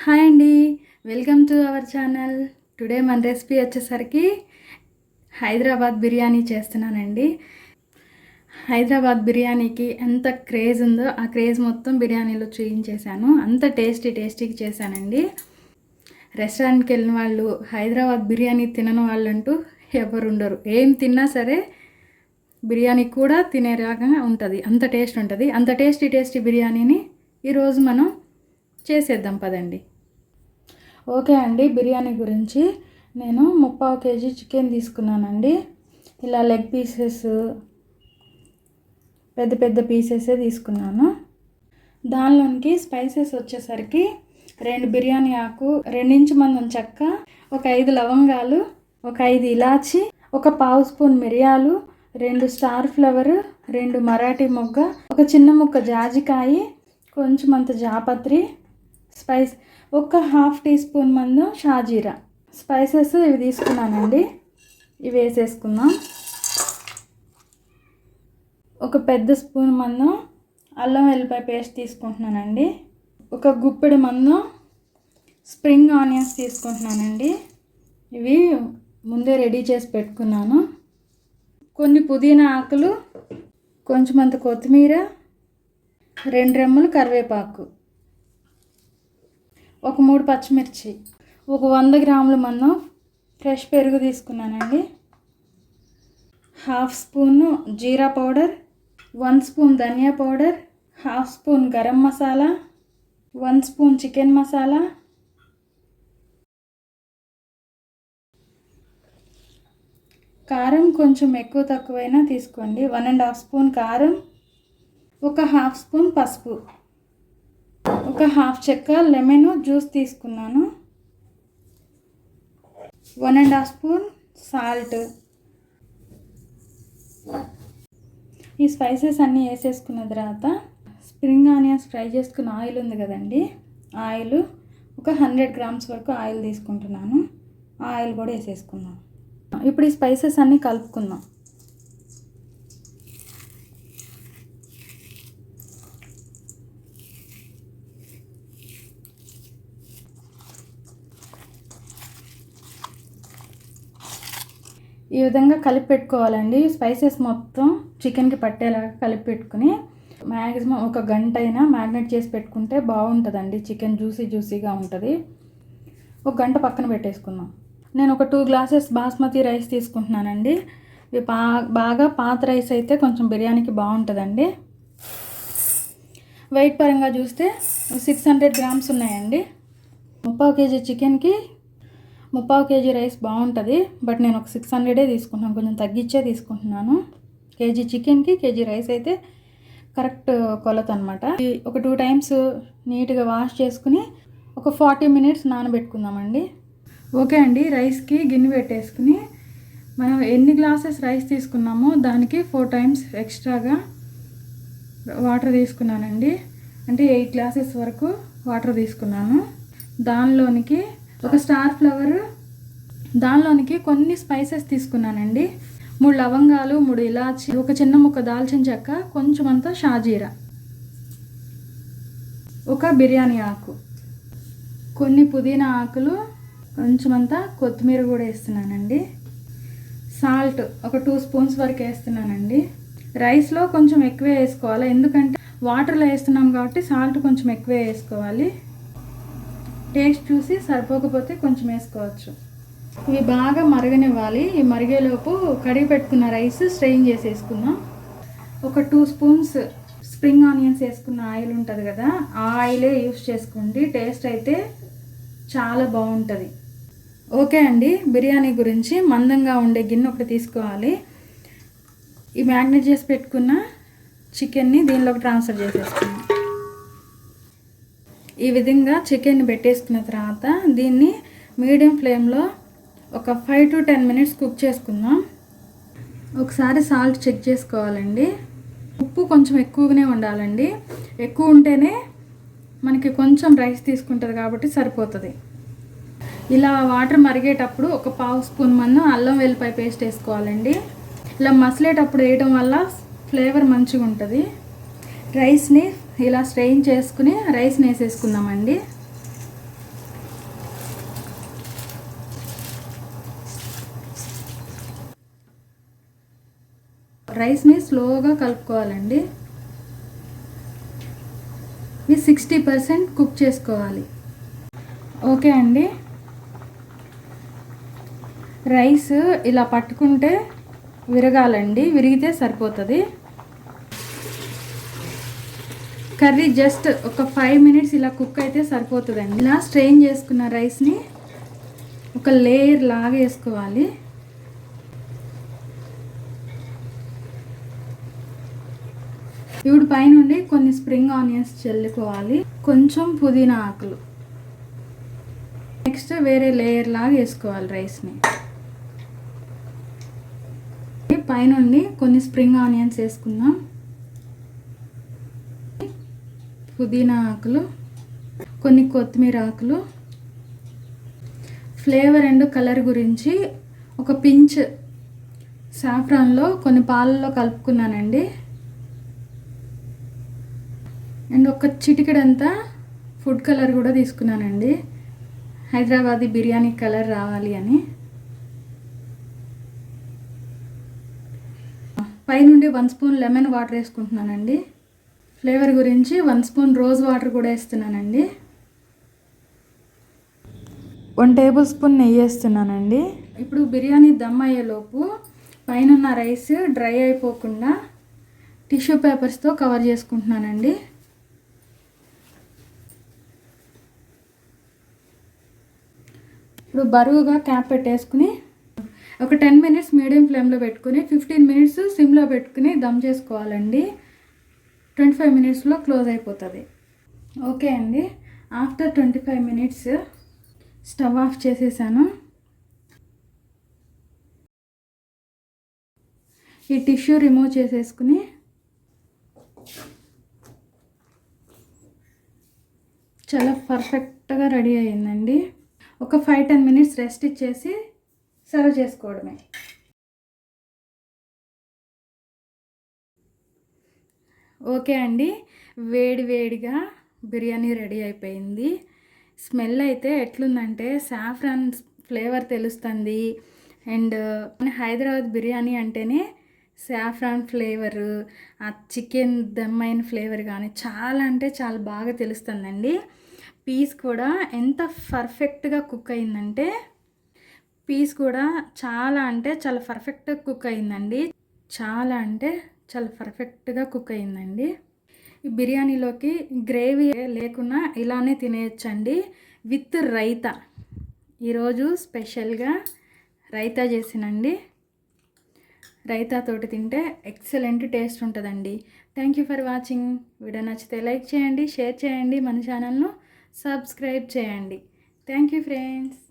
Hi అండి, welcome to our channel. Today మన recipe వచ్చేసరికి హైదరాబాద్ బిర్యానీ చేస్తున్నానండి. హైదరాబాద్ బిర్యానీకి ఎంత క్రేజ్ ఉందో ఆ క్రేజ్ మొత్తం బిర్యానీలో చూపించేశాను. అంత టేస్టీగా చేశానండి. రెస్టారెంట్కి వెళ్ళిన వాళ్ళు హైదరాబాద్ బిర్యానీ తినని వాళ్ళు అంటూ ఎవరు ఉండరు. ఏం తిన్నా సరే బిర్యానీ కూడా తినే రకంగా ఉంటుంది. అంత టేస్ట్ ఉంటుంది. అంత టేస్టీ బిర్యానీని ఈరోజు మనం చేసేద్దాం పదండి. ఓకే అండి, బిర్యానీ గురించి నేను 3/4 kg చికెన్ తీసుకున్నానండి. ఇలా లెగ్ పీసెస్ పెద్ద పీసెసే తీసుకున్నాను. దానిలోనికి స్పైసెస్ వచ్చేసరికి 2 బిర్యానీ ఆకు, 2 ఇంచు మందం చెక్క, ఒక 5 లవంగాలు, ఒక 5 ఇలాచి, ఒక 1/2 స్పూన్ మిరియాలు, 2 స్టార్ ఫ్లవర్, 2 మరాఠీ మొగ్గ, ఒక చిన్న ముక్క జాజికాయ, కొంచెం అంత జాపత్రి, స్పైస్ ఒక 1/2 టీ స్పూన్ మందం షాజీరా. స్పైసెస్ ఇవి తీసుకున్నానండి. ఇవి వేసేసుకుందాం. ఒక పెద్ద స్పూన్ మందం అల్లం వెల్లిపాయ పేస్ట్ తీసుకుంటున్నానండి. ఒక గుప్పెడు మందం స్ప్రింగ్ ఆనియన్స్ తీసుకుంటున్నానండి. ఇవి ముందే రెడీ చేసి పెట్టుకున్నాను. కొన్ని పుదీనా ఆకులు, కొంచెం అంత కొత్తిమీర, 2 రెమ్మలు కరివేపాకు, ఒక 3 పచ్చిమిర్చి, ఒక 100 గ్రాముల మందం ఫ్రెష్ పెరుగు తీసుకున్నానండి. 1/2 spoon jeera powder, 1 spoon dhaniya powder, 1/2 spoon garam masala, 1 spoon chicken masala, కారం కొంచెం ఎక్కువ తక్కువైనా తీసుకోండి. 1.5 స్పూన్ కారం, ఒక 1/2 స్పూన్ పసుపు, ఒక 1/2 చెక్క లెమన్ జ్యూస్ తీసుకున్నాను, 1.5 స్పూన్ సాల్ట్. ఈ స్పైసెస్ అన్నీ వేసేసుకున్న తర్వాత స్ప్రింగ్ ఆనియన్స్ ఫ్రై చేసుకున్న ఆయిల్ ఉంది కదండి, ఆయిల్ ఒక 100 గ్రామ్స్ వరకు ఆయిల్ తీసుకుంటున్నాను. ఆయిల్ కూడా వేసేసుకుందాం. ఇప్పుడు ఈ స్పైసెస్ అన్నీ కలుపుకుందాం. ఈ విధంగా కలిపి పెట్టుకోవాలండి. స్పైసెస్ మొత్తం చికెన్కి పట్టేలాగా కలిపి పెట్టుకుని మ్యాక్సిమం ఒక గంట అయినా మ్యాగ్నేట్ చేసి పెట్టుకుంటే బాగుంటుందండి. చికెన్ జ్యూసీగా ఉంటుంది. ఒక గంట పక్కన పెట్టేసుకుందాం. నేను ఒక 2 గ్లాసెస్ బాస్మతి రైస్ తీసుకుంటున్నానండి. ఇవి బాగా పాత రైస్ అయితే కొంచెం బిర్యానీకి బాగుంటుందండి. వెయిట్ పరంగా చూస్తే 600 గ్రామ్స్ ఉన్నాయండి. 3/4 kg చికెన్కి 3/4 kg రైస్ బాగుంటుంది. బట్ నేను ఒక 600 తీసుకుంటున్నాను, కొంచెం తగ్గించే తీసుకుంటున్నాను. కేజీ చికెన్కి కేజీ రైస్ అయితే కరెక్ట్ కొలత అనమాట. ఒక 2 టైమ్స్ నీట్గా వాష్ చేసుకుని ఒక 40 మినిట్స్ నానబెట్టుకుందామండి. ఓకే అండి, రైస్కి గిన్నె పెట్టేసుకుని మనం ఎన్ని గ్లాసెస్ రైస్ తీసుకున్నామో దానికి 4 టైమ్స్ ఎక్స్ట్రాగా వాటర్ తీసుకున్నానండి. అంటే 8 గ్లాసెస్ వరకు వాటర్ తీసుకున్నాను. దానిలోనికి ఒక స్టార్ ఫ్లవర్, దానిలోనికి కొన్ని స్పైసెస్ తీసుకున్నానండి. 3 లవంగాలు, 3 ఇలాచి, ఒక చిన్న ముక్క దాల్చిన చెక్క, కొంచెం అంతా షాజీరా, ఒక బిర్యానీ ఆకు, కొన్ని పుదీనా ఆకులు, కొంచెం అంతా కొత్తిమీర కూడా వేస్తున్నానండి. సాల్ట్ ఒక 2 స్పూన్స్ వరకు వేస్తున్నానండి. రైస్లో కొంచెం ఎక్కువే వేసుకోవాలి, ఎందుకంటే వాటర్లో వేస్తున్నాం కాబట్టి సాల్ట్ కొంచెం ఎక్కువే వేసుకోవాలి. టేస్ట్ చూసి సరిపోకపోతే కొంచెం వేసుకోవచ్చు. ఇవి బాగా మరగనివ్వాలి. ఈ మరిగేలోపు కడిగి పెట్టుకున్న రైస్ స్ట్రెయిన్ చేసేసుకుందాం. ఒక 2 స్పూన్స్ స్ప్రింగ్ ఆనియన్స్ వేసుకున్న ఆయిల్ ఉంటుంది కదా, ఆ ఆయిలే యూస్ చేసుకోండి. టేస్ట్ అయితే చాలా బాగుంటుంది. ఓకే అండి, బిర్యానీ గురించి మందంగా ఉండే గిన్నె ఒకటి తీసుకోవాలి. ఈ మ్యాగ్నేట్ చేసి పెట్టుకున్న చికెన్ని దీనిలోకి ట్రాన్స్ఫర్ చేసేసుకుందాం. ఈ విధంగా చికెన్ని పెట్టేసుకున్న తర్వాత దీన్ని మీడియం ఫ్లేమ్లో ఒక 5 to 10 మినిట్స్ కుక్ చేసుకుందాం. ఒకసారి సాల్ట్ చెక్ చేసుకోవాలండి. ఉప్పు కొంచెం ఎక్కువగానే ఉండాలండి. ఎక్కువ ఉంటేనే మనకి కొంచెం రైస్ తీసుకుంటుంది కాబట్టి సరిపోతుంది. ఇలా వాటర్ మరిగేటప్పుడు ఒక 1/2 స్పూన్ మందం అల్లం వెల్లిపాయ పేస్ట్ వేసుకోవాలండి. ఇలా మసలేటప్పుడు వేయడం వల్ల ఫ్లేవర్ మంచిగా ఉంటుంది. రైస్ని ఇలా స్ట్రెయిన్ చేసుకుని రైస్ని వేసేసుకుందామండి. రైస్ని స్లోగా కలుపుకోవాలండి. ఇది 60% కుక్ చేసుకోవాలి. ఓకే అండి, రైస్ ఇలా పట్టుకుంటే విరగాలండి, విరిగితే సరిపోతుంది. కర్రీ జస్ట్ ఒక 5 మినిట్స్ ఇలా కుక్ అయితే సరిపోతుందండి. ఇలా స్ట్రెయిన్ చేసుకున్న రైస్ని ఒక లేయర్ లాగా వేసుకోవాలి. ఇప్పుడు పైనుండి కొన్ని స్ప్రింగ్ ఆనియన్స్ చల్లుకోవాలి, కొంచెం పుదీనా ఆకులు, నెక్స్ట్ వేరే లేయర్ లాగా వేసుకోవాలి రైస్ని. పైనుండి కొన్ని స్ప్రింగ్ ఆనియన్స్ వేసుకుందాం, పుదీనా ఆకులు, కొన్ని కొత్తిమీర ఆకులు. ఫ్లేవర్ అండ్ కలర్ గురించి ఒక పించ్ సాఫ్రాన్లో కొన్ని పాలల్లో కలుపుకున్నానండి. అండ్ ఒక చిటికెడంతా ఫుడ్ కలర్ కూడా తీసుకున్నానండి, హైదరాబాదీ బిర్యానీ కలర్ రావాలి అని. పైనుండి 1 స్పూన్ లెమన్ వాటర్ వేసుకుంటున్నానండి. ఫ్లేవర్ గురించి 1 స్పూన్ రోజ్ వాటర్ కూడా వేస్తున్నానండి. 1 టేబుల్ స్పూన్ నెయ్యి వేస్తున్నానండి. ఇప్పుడు బిర్యానీ దమ్ అయ్యేలోపు పైన రైస్ డ్రై అయిపోకుండా టిష్యూ పేపర్స్తో కవర్ చేసుకుంటున్నానండి. ఇప్పుడు బరువుగా క్యాప్ పెట్టేసుకుని ఒక 10 మినిట్స్ మీడియం ఫ్లేమ్లో పెట్టుకుని 15 మినిట్స్ సిమ్లో పెట్టుకుని దమ్ చేసుకోవాలండి. 25 మినిట్స్లో క్లోజ్ అయిపోతుంది. ఓకే అండి, ఆఫ్టర్ 25 మినిట్స్ స్టవ్ ఆఫ్ చేసేసాను. ఈ టిష్యూ రిమూవ్ చేసేసుకుని చాలా పర్ఫెక్ట్గా రెడీ అయ్యిందండి. ఒక 5-10 మినిట్స్ రెస్ట్ ఇచ్చేసి సర్వ్ చేసుకోవడమే. ఓకే అండి, వేడి వేడిగా బిర్యానీ రెడీ అయిపోయింది. స్మెల్ అయితే ఎట్లుందంటే సాఫ్రాన్ ఫ్లేవర్ తెలుస్తుంది. అండ్ హైదరాబాద్ బిర్యానీ అంటేనే సాఫ్రాన్ ఫ్లేవరు, ఆ చికెన్ దమ్ అయిన ఫ్లేవర్ కానీ చాలా అంటే చాలా బాగా తెలుస్తుందండి. పీస్ కూడా ఎంత పర్ఫెక్ట్గా కుక్ అయిందంటే పీస్ కూడా చాలా అంటే చాలా పర్ఫెక్ట్గా కుక్ అయిందండి. చాలా అంటే చాలా పర్ఫెక్ట్గా కుక్ అయిందండి. ఈ బిర్యానీలోకి గ్రేవీ లేకున్నా ఇలానే తినేయచ్చండి విత్ రైతా. ఈరోజు స్పెషల్గా రైతా చేసినండి. రైతాతోటి తింటే ఎక్సలెంట్ టేస్ట్ ఉంటుందండి. Thank you for watching. Video నచ్చితే లైక్ చేయండి, షేర్ చేయండి, మన ఛానల్ను సబ్స్క్రైబ్ చేయండి. Thank you friends.